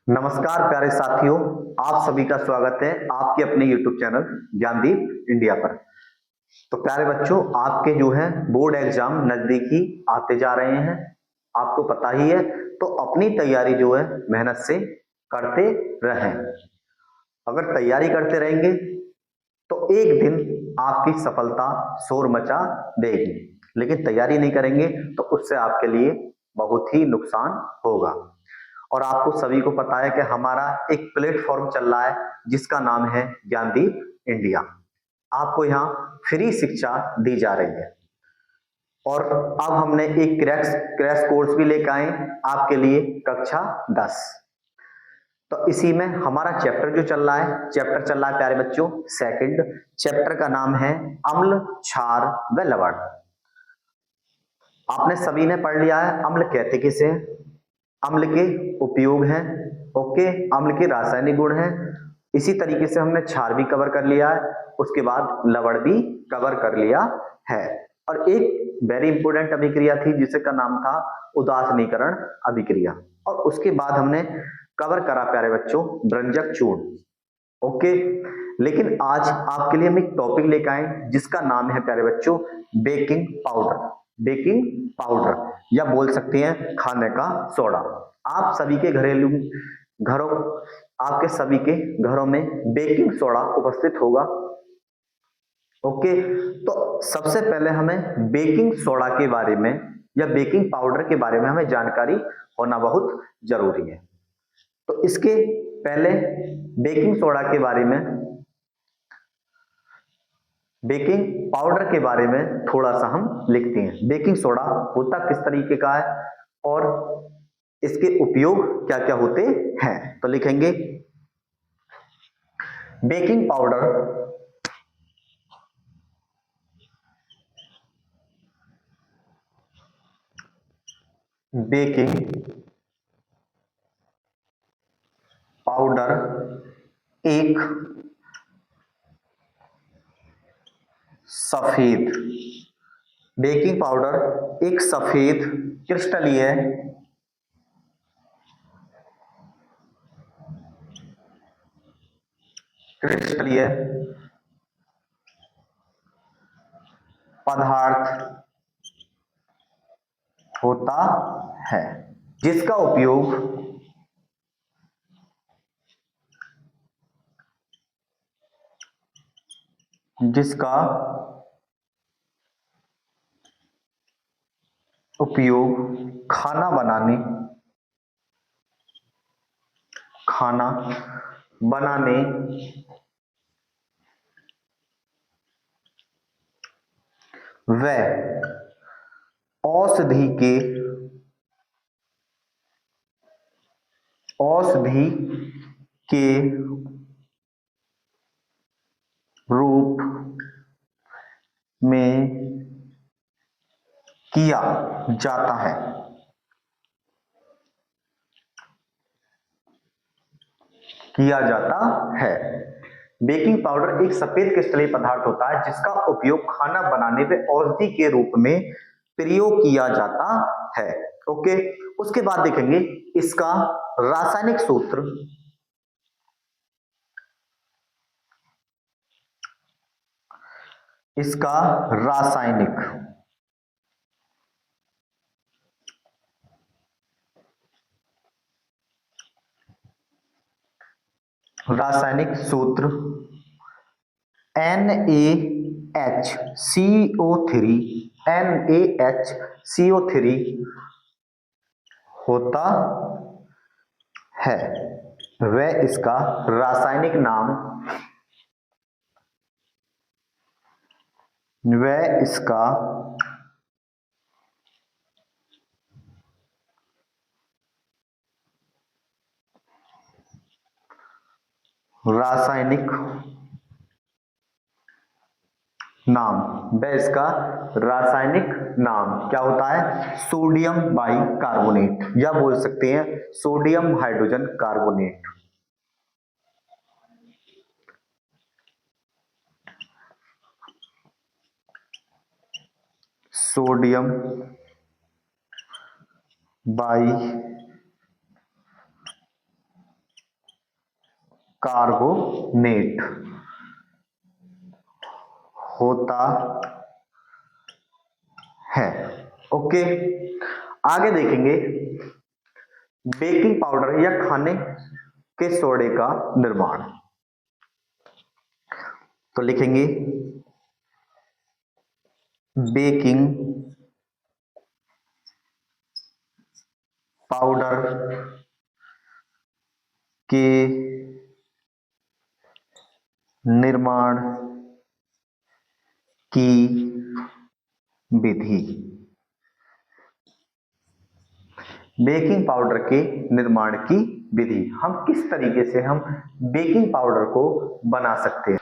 नमस्कार प्यारे साथियों, आप सभी का स्वागत है आपके अपने YouTube चैनल ज्ञानदीप इंडिया पर। तो प्यारे बच्चों, आपके जो है बोर्ड एग्जाम नजदीकी आते जा रहे हैं, आपको पता ही है। तो अपनी तैयारी जो है मेहनत से करते रहें। अगर तैयारी करते रहेंगे तो एक दिन आपकी सफलता शोर मचा देगी, लेकिन तैयारी नहीं करेंगे तो उससे आपके लिए बहुत ही नुकसान होगा। और आपको सभी को पता है कि हमारा एक प्लेटफॉर्म चल रहा है जिसका नाम है ज्ञानदीप इंडिया। आपको यहाँ फ्री शिक्षा दी जा रही है और अब हमने एक क्रैश क्रैश कोर्स भी लेकर आए आपके लिए, कक्षा 10। तो इसी में हमारा चैप्टर जो चल रहा है, चैप्टर चल रहा है प्यारे बच्चों सेकंड। चैप्टर का नाम है अम्ल, क्षार व लवण। आपने सभी ने पढ़ लिया है अम्ल कहते किसे हैं, अम्ल के उपयोग हैं, ओके, अम्ल के रासायनिक गुण हैं। इसी तरीके से हमने क्षार भी कवर कर लिया है, उसके बाद लवण भी कवर कर लिया है। और एक वेरी इंपोर्टेंट अभिक्रिया थी जिसका नाम था उदासीनीकरण अभिक्रिया। और उसके बाद हमने कवर करा प्यारे बच्चों ब्रंजक चूर्ण, ओके। लेकिन आज आपके लिए हम एक टॉपिक लेकर आए जिसका नाम है प्यारे बच्चों बेकिंग पाउडर। बेकिंग पाउडर या बोल सकते हैं खाने का सोडा। आप सभी के घरेलू घरों आपके सभी के घरों में बेकिंग सोडा उपस्थित होगा, ओके। तो सबसे पहले हमें बेकिंग सोडा के बारे में या बेकिंग पाउडर के बारे में हमें जानकारी होना बहुत जरूरी है। तो इसके पहले बेकिंग सोडा के बारे में, बेकिंग पाउडर के बारे में थोड़ा सा हम लिखते हैं। बेकिंग सोडा होता किस तरीके का है और इसके उपयोग क्या क्या होते हैं, तो लिखेंगे बेकिंग पाउडर बेकिंग पाउडर एक सफेद, बेकिंग पाउडर एक सफेद क्रिस्टलीय क्रिस्टलीय पदार्थ होता है जिसका उपयोग जिसका उपयोग खाना बनाने व औषधि के औषधि के रूप में किया जाता है। किया जाता है। बेकिंग पाउडर एक सफेद क्रिस्टलीय पदार्थ होता है जिसका उपयोग खाना बनाने में औषधि के रूप में प्रयोग किया जाता है, ओके। उसके बाद देखेंगे इसका रासायनिक सूत्र। इसका रासायनिक रासायनिक सूत्र NaHCO3 NaHCO3 होता है। वह इसका रासायनिक नाम वह इसका रासायनिक नाम वह इसका रासायनिक नाम क्या होता है, सोडियम बाइकार्बोनेट या बोल सकते हैं sodium hydrogen carbonate. Sodium by carbonate होता है। ओके, आगे देखेंगे बेकिंग पाउडर या खाने के सोडे का निर्माण। तो लिखेंगे बेकिंग पाउडर के निर्माण की विधि। बेकिंग पाउडर के निर्माण की विधि, हम किस तरीके से हम बेकिंग पाउडर को बना सकते हैं।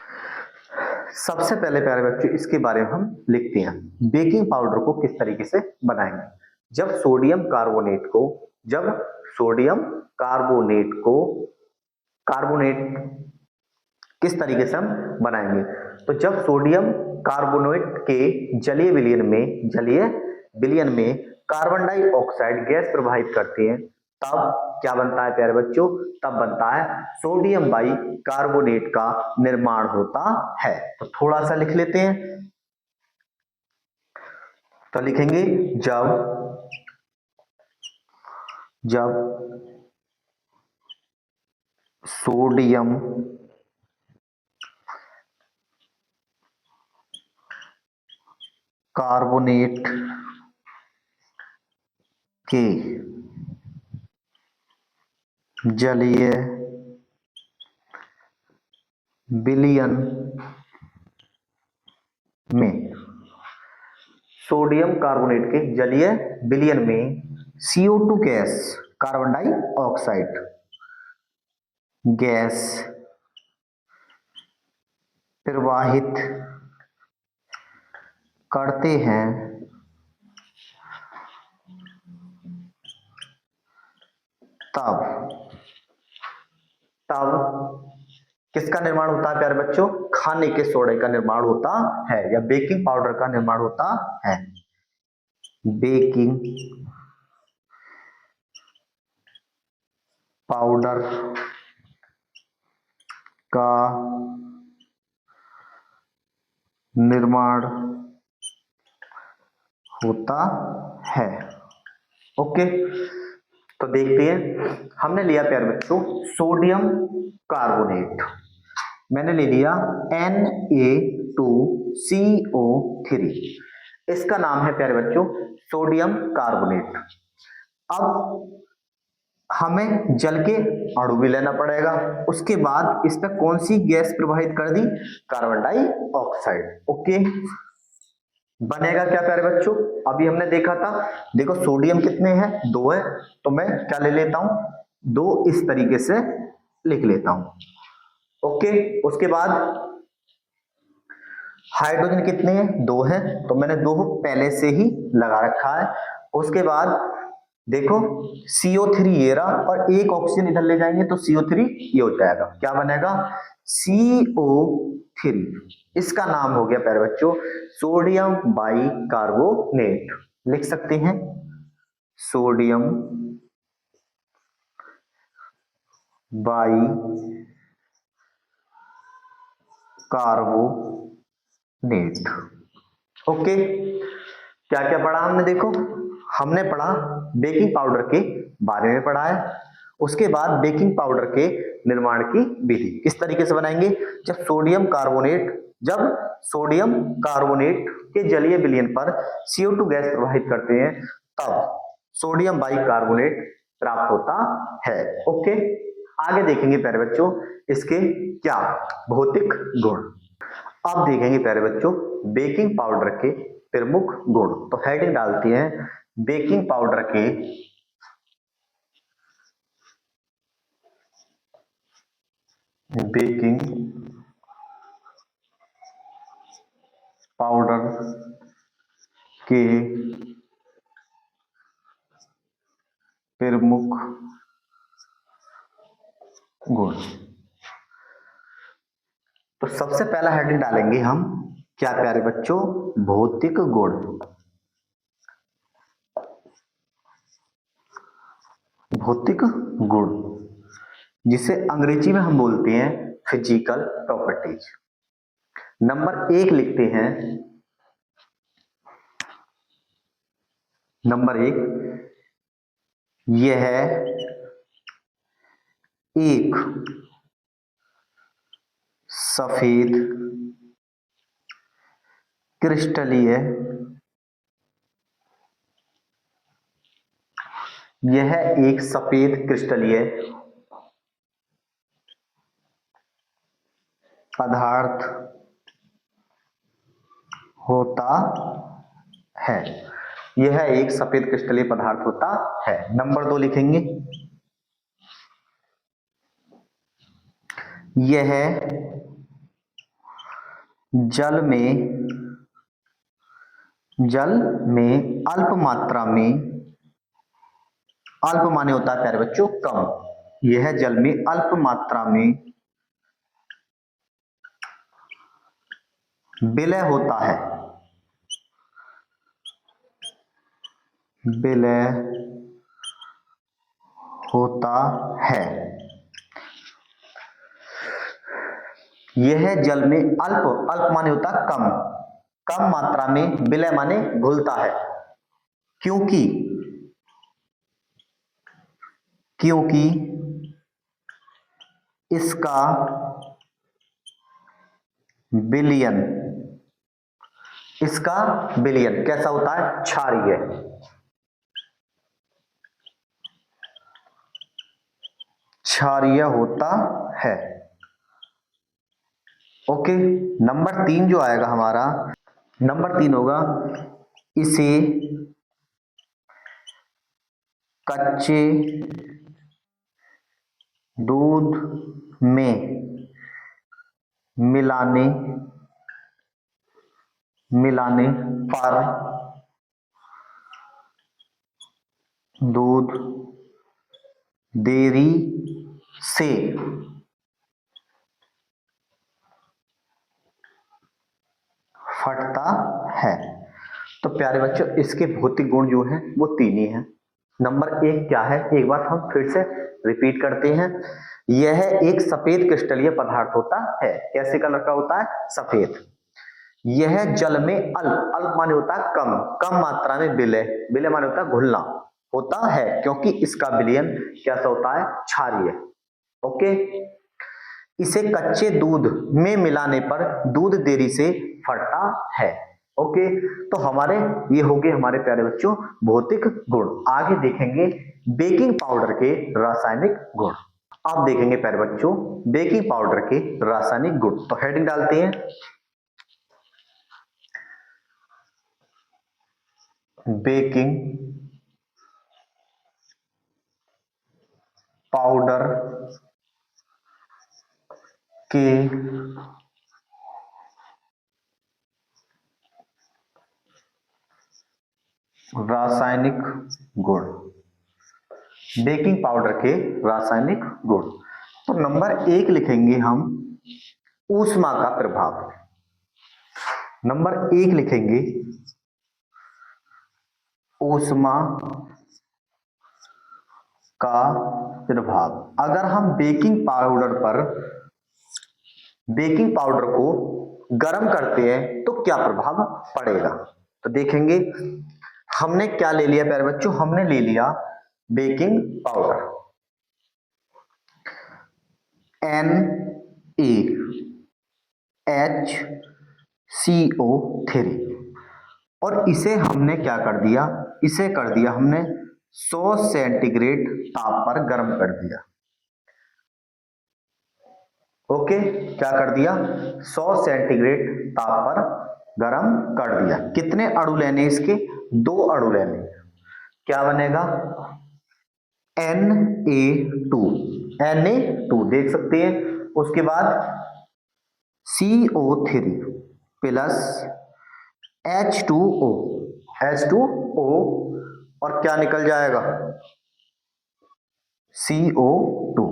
सबसे पहले प्यारे बच्चों इसके बारे में हम लिखते हैं, बेकिंग पाउडर को किस तरीके से बनाएंगे। जब सोडियम कार्बोनेट को कार्बोनेट किस तरीके से हम बनाएंगे, तो जब सोडियम कार्बोनेट के जलीय विलयन में कार्बन डाइऑक्साइड गैस प्रवाहित करते हैं, तब क्या बनता है प्यारे बच्चों, तब बनता है सोडियम बाई कार्बोनेट का निर्माण होता है। तो थोड़ा सा लिख लेते हैं, तो लिखेंगे जब सोडियम कार्बोनेट के जलीय विलयन में सोडियम कार्बोनेट के जलीय विलयन में CO2 gas, carbon dioxide gas प्रवाहित करते हैं, तब किसका निर्माण होता है प्यारे बच्चों, खाने के सोडे का निर्माण होता है या बेकिंग पाउडर का निर्माण होता है। बेकिंग पाउडर का निर्माण होता है। ओके, तो देखते हैं, हमने लिया प्यारे बच्चों सोडियम कार्बोनेट, मैंने ले लिया Na2CO3, इसका नाम है प्यारे बच्चों सोडियम कार्बोनेट। अब हमें जल के अणु भी लेना पड़ेगा, उसके बाद इस पर कौन सी गैस प्रवाहित कर दी, कार्बन डाइऑक्साइड। ओके, बनेगा क्या प्यारे बच्चों, अभी हमने देखा था, देखो सोडियम कितने हैं, 2 है, तो मैं क्या ले लेता हूं, 2 इस तरीके से लिख लेता हूं। ओके, उसके बाद हाइड्रोजन कितने हैं, 2 हैं, तो मैंने 2 पहले से ही लगा रखा है। उसके बाद देखो CO3 ये रहा, और एक ऑक्सीजन इधर ले जाएंगे तो CO3 ये हो जाएगा, क्या बनेगा CO3, इसका नाम हो गया प्यारे बच्चों सोडियम बाई कार्बोनेट। लिख सकते हैं सोडियम बाई कार्बोनेट। ओके, क्या क्या पढ़ा हमने, देखो हमने पढ़ा बेकिंग पाउडर के बारे में पढ़ा है, उसके बाद बेकिंग पाउडर के निर्माण की विधि किस तरीके से बनाएंगे, जब सोडियम कार्बोनेट के जलीय विलयन पर CO2 गैस प्रवाहित करते हैं, तब सोडियम बाई कार्बोनेट प्राप्त होता है। ओके, आगे देखेंगे प्यारे बच्चों इसके क्या भौतिक गुण। अब देखेंगे प्यारे बच्चों बेकिंग पाउडर के प्रमुख गुण, तो हेडिंग डालती हैं बेकिंग पाउडर के प्रमुख गुण। तो सबसे पहला हेडिंग डालेंगे हम क्या प्यारे बच्चों, भौतिक गुण। भौतिक गुण जिसे अंग्रेजी में हम बोलते हैं फिजिकल प्रॉपर्टीज। नंबर 1 लिखते हैं, नंबर 1, यह एक सफेद क्रिस्टलीय, यह एक सफेद क्रिस्टलीय पदार्थ होता है। यह एक सफेद क्रिस्टलीय पदार्थ होता है। नंबर 2 लिखेंगे, यह जल में अल्प मात्रा में, अल्प माने होता है प्यारे बच्चों कम, यह जल में अल्प मात्रा में विलय होता है, विलय होता है। यह जल में अल्प, अल्प माने होता है कम, कम मात्रा में, विलय माने घुलता है, क्योंकि इसका विलयन, इसका विलयन कैसा होता है? क्षारीय। क्षारीय होता है। ओके। नंबर 3 जो आएगा हमारा, नंबर 3 होगा, इसे कच्चे दूध में मिलाने पर दूध देरी से फटता है। तो प्यारे बच्चों, इसके भौतिक गुण जो हैं वो 3 ही हैं। नंबर 1 क्या है, एक बार हम फिर से रिपीट करते हैं। यह एक सफेद क्रिस्टलीय पदार्थ होता है। कैसे कलर का होता है? सफेद। यह जल में अल्प, अल्प माने होता है कम, कम मात्रा में विलय, विलय माने होता है घुलना होता है, क्योंकि इसका विलयन कैसा होता है? क्षारीय। ओके। इसे कच्चे दूध में मिलाने पर दूध देरी से फटता है। ओके। तो हमारे ये हो गए हमारे प्यारे बच्चों भौतिक गुण। आगे देखेंगे बेकिंग पाउडर के रासायनिक गुण। आप देखेंगे प्यारे बच्चों बेकिंग पाउडर के रासायनिक गुण। तो हेडिंग डालते हैं, बेकिंग पाउडर के रासायनिक गुण। बेकिंग पाउडर के रासायनिक गुण। तो नंबर 1 लिखेंगे हम ऊष्मा का प्रभाव। नंबर 1 लिखेंगे ऊष्मा का प्रभाव। अगर हम बेकिंग पाउडर को गर्म करते हैं तो क्या प्रभाव पड़ेगा? तो देखेंगे हमने क्या ले लिया प्यारे बच्चों, हमने ले लिया बेकिंग पाउडर NaHCO3 और इसे हमने क्या कर दिया, इसे कर दिया हमने 100 सेंटीग्रेड ताप पर गर्म कर दिया। ओके। क्या कर दिया? 100 सेंटीग्रेड ताप पर गर्म कर दिया। कितने अणु लेने इसके? 2 अणु लेने। क्या बनेगा? Na2 देख सकते हैं। उसके बाद CO3 प्लस H2O और क्या निकल जाएगा? CO2।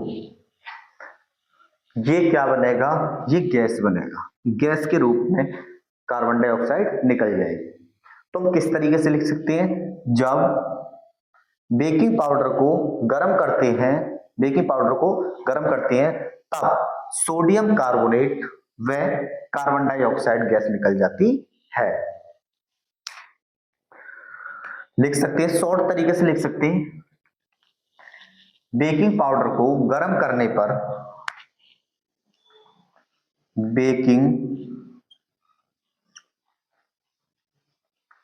ये क्या बनेगा? ये गैस बनेगा। गैस के रूप में कार्बन डाइऑक्साइड निकल जाएगी। तो हम किस तरीके से लिख सकते हैं? जब बेकिंग पाउडर को गर्म करते हैं बेकिंग पाउडर को गर्म करते हैं तब सोडियम कार्बोनेट व कार्बन डाइऑक्साइड गैस निकल जाती है। लिख सकते हैं, शॉर्ट तरीके से लिख सकते हैं, बेकिंग पाउडर को गर्म करने पर बेकिंग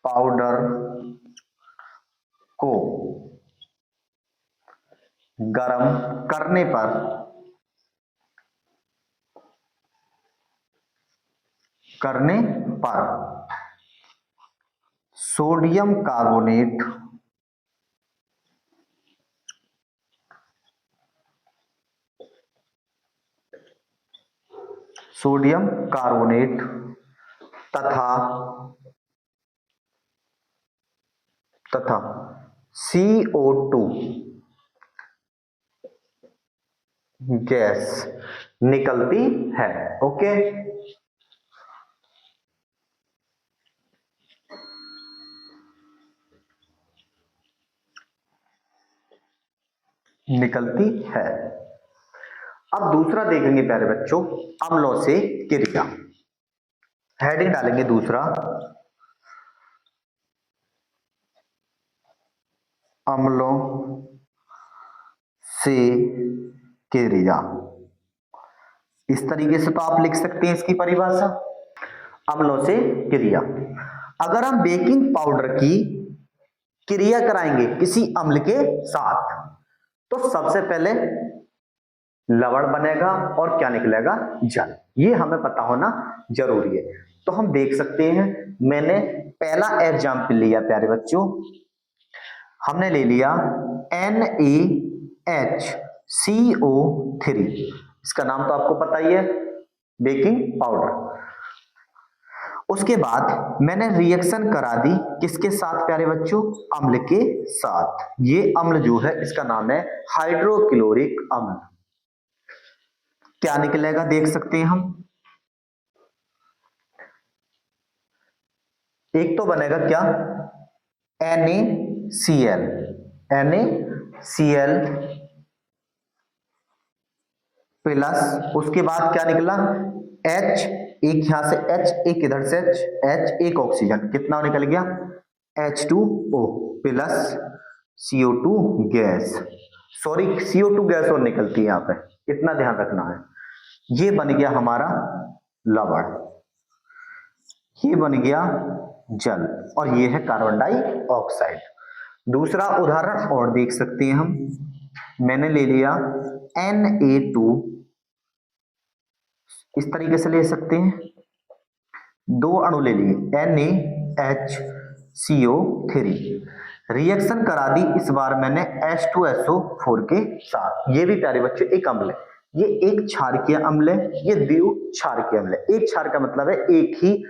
पाउडर को गर्म करने पर सोडियम कार्बोनेट तथा CO2 गैस निकलती है। ओके, निकलती है। अब दूसरा देखेंगे प्यारे बच्चों, अम्लों से क्रिया। हेडिंग डालेंगे दूसरा, अम्लों से क्रिया। इस तरीके से तो आप लिख सकते हैं इसकी परिभाषा, अम्लों से क्रिया। अगर हम बेकिंग पाउडर की क्रिया कराएंगे किसी अम्ल के साथ तो सबसे पहले लवण बनेगा और क्या निकलेगा, जल। ये हमें पता होना जरूरी है। तो हम देख सकते हैं, मैंने पहला एग्जाम्पल लिया प्यारे बच्चों, हमने ले लिया NaHCO3। इसका नाम तो आपको पता ही है, बेकिंग पाउडर। उसके बाद मैंने रिएक्शन करा दी किसके साथ प्यारे बच्चों, अम्ल के साथ। ये अम्ल जो है इसका नाम है हाइड्रोक्लोरिक अम्ल। क्या निकलेगा देख सकते हैं हम, एक तो बनेगा क्या, NaCl प्लस, उसके बाद क्या निकला H, एक यहां से H, एक इधर से H, एक ऑक्सीजन, कितना निकल गया H2O plus CO2 gas. Sorry, CO2 gas और निकलती है यहां पे, इतना ध्यान रखना है। ये बन गया हमारा लवण, ये बन गया जल, और ये है कार्बन डाइऑक्साइड। दूसरा उदाहरण और देख सकते हैं हम, मैंने ले लिया Na2, इस तरीके से ले सकते हैं, दो अणु ले लिए NaHCO3, रिएक्शन करा दी इस बार मैंने H2SO4 के साथ। ये भी प्यारे बच्चों एक अम्ल है, ये एक क्षारकीय अम्ल है, ये द्विक्षारकीय अम्ल है। एक क्षार का मतलब है एक ही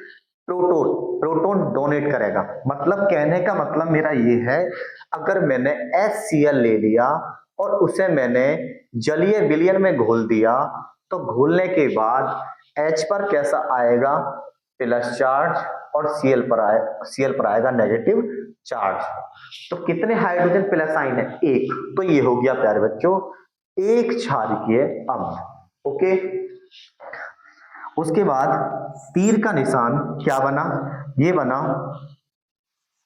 प्रोटोन डोनेट करेगा। मतलब कहने का मतलब मेरा ये है, अगर मैंने HCl ले लिया और उसे मैंने जलीय विलयन में घोल दिया तो घोलने के बाद H पर कैसा आएगा, प्लस चार्ज, और Cl पर आएगा नेगेटिव चार्ज। तो कितने हाइड्रोजन प्लस आइन है, एक। तो ये हो गया प्यारे बच्चों एक क्षारकीय अम्ल। ओके, उसके बाद तीर का निशान क्या बना, ये बना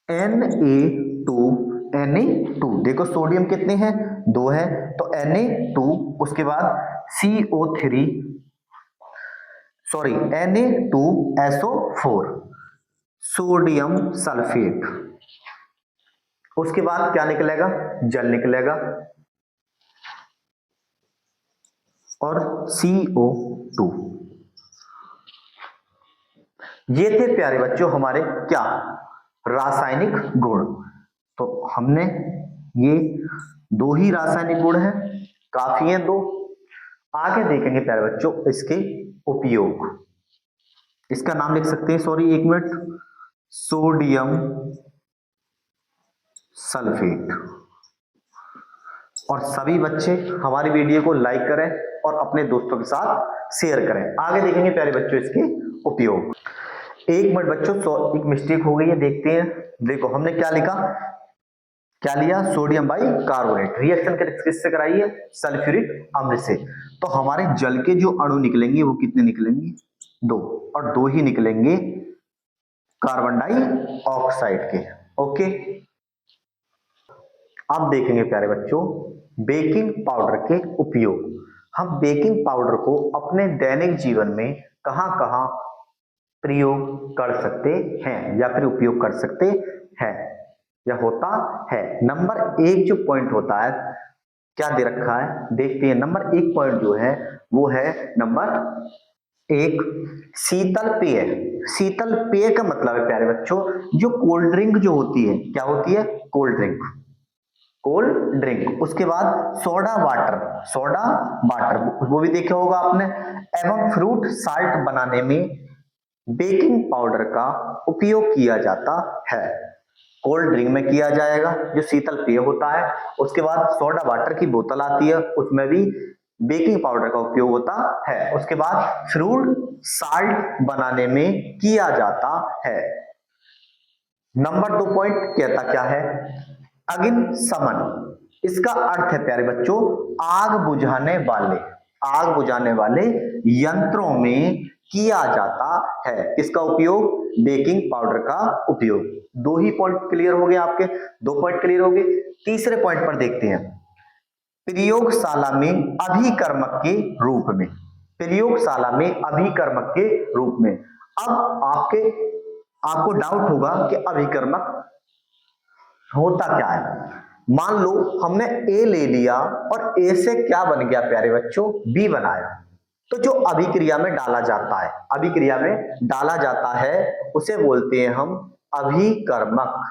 Na2। देखो सोडियम कितने हैं, 2 है, तो Na2, उसके बाद CO3, sorry Na2SO4 sodium sulphate. उसके बाद क्या निकलेगा, जल निकलेगा, और CO2। ये थे प्यारे बच्चों हमारे क्या, रासायनिक गुण। तो हमने ये दो ही रासायनिक गुण हैं, काफी हैं दो। आगे देखेंगे प्यारे बच्चों इसके उपयोग। इसका नाम लिख सकते हैं, सॉरी एक मिनट, सोडियम सल्फेट। और सभी बच्चे हमारी वीडियो को लाइक करें और अपने दोस्तों के साथ शेयर करें। आगे देखेंगे प्यारे बच्चों इसके उपयोग। एक मिनट बच्चों, एक मिस्टेक हो गई है, देखते हैं। देखो हमने क्या लिखा, क्या लिया, सोडियम बाई कार्बोनेट। रिएक्शन किससे कराई है, सल्फ्यूरिक अम्ल से। तो हमारे जल के जो अणु निकलेंगे वो कितने निकलेंगे, 2, और 2 ही निकलेंगे कार्बन डाइऑक्साइड के। ओके, अब देखेंगे प्यारे बच्चों बेकिंग पाउडर के उपयोग। हम बेकिंग पाउडर को अपने दैनिक जीवन में कहां कहां प्रयोग कर सकते हैं या फिर उपयोग कर सकते हैं या होता है। नंबर 1 जो पॉइंट होता है, क्या दे रखा है, देखते हैं। नंबर 1 पॉइंट जो है वो है नंबर 1 शीतल पेय। शीतल पेय का मतलब है प्यारे बच्चों जो कोल्ड ड्रिंक जो होती है, क्या होती है, कोल्ड ड्रिंक, कोल्ड ड्रिंक। उसके बाद सोडा वाटर, सोडा वाटर वो भी देखा होगा आपने। एवं फ्रूट साल्ट बनाने में बेकिंग पाउडर का उपयोग किया जाता है। कोल्ड ड्रिंक में किया जाएगा जो शीतल पेय होता है। उसके बाद सोडा वाटर की बोतल आती है, उसमें भी बेकिंग पाउडर का उपयोग होता है। उसके बाद फ्रूट साल्ट बनाने में किया जाता है। नंबर 2 पॉइंट कहता क्या है, अग्नि शमन। इसका अर्थ है प्यारे बच्चों आग बुझाने वाले, आग बुझाने वाले यंत्रों में किया जाता है। किसका उपयोग, बेकिंग पाउडर का उपयोग। 2 ही पॉइंट क्लियर हो गए आपके, 2 पॉइंट क्लियर हो गए। तीसरे पॉइंट पर देखते हैं प्रयोगशाला में अभिकर्मक के रूप में, प्रयोगशाला में अभिकर्मक के रूप में। अब आपको डाउट होगा कि अभिकर्मक होता क्या है। मान लो हमने ए ले लिया और ए से क्या बन गया प्यारे बच्चों, बी बनाया। तो जो अभिक्रिया में डाला जाता है, अभिक्रिया में डाला जाता है उसे बोलते हैं हम अभिकर्मक,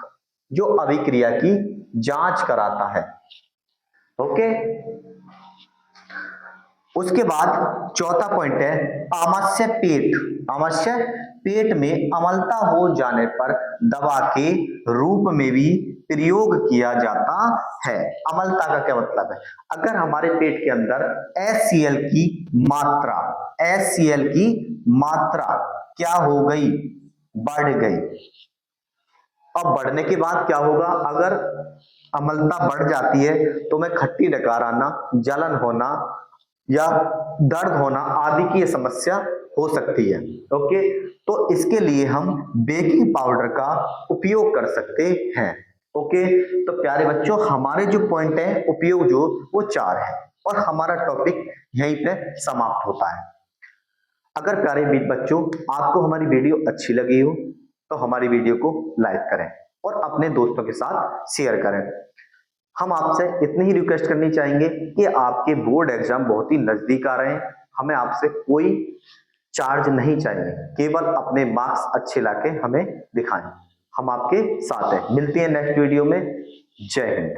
जो अभिक्रिया की जांच कराता है। ओके, उसके बाद चौथा पॉइंट है आमाशय पेट। आमाशय पेट में अम्लता हो जाने पर दवा के रूप में भी प्रयोग किया जाता है। अम्लता का क्या मतलब है, अगर हमारे पेट के अंदर HCl की मात्रा, HCl की मात्रा क्या हो गई, बढ़ गई। अब बढ़ने के बाद क्या होगा, अगर अम्लता बढ़ जाती है तो में खट्टी डकार आना, जलन होना या दर्द होना आदि की समस्या हो सकती है। ओके, तो इसके लिए हम बेकिंग पाउडर का उपयोग कर सकते हैं। ओके, तो प्यारे बच्चों हमारे जो पॉइंट है उपयोग जो वो 4 है और हमारा टॉपिक यहीं पे समाप्त होता है। अगर प्यारे बच्चों आपको हमारी वीडियो अच्छी लगी हो तो हमारी वीडियो को लाइक करें और अपने दोस्तों के साथ शेयर करें। हम आपसे इतनी ही रिक्वेस्ट करनी चाहेंगे कि आपके बोर्ड एग्जाम बहुत ही नजदीक आ रहे हैं, हमें आपसे कोई चार्ज नहीं चाहिए, केवल अपने मार्क्स अच्छे लाके हमें दिखाएं। हम आपके साथ हैं। मिलते हैं नेक्स्ट वीडियो में। जय हिंद।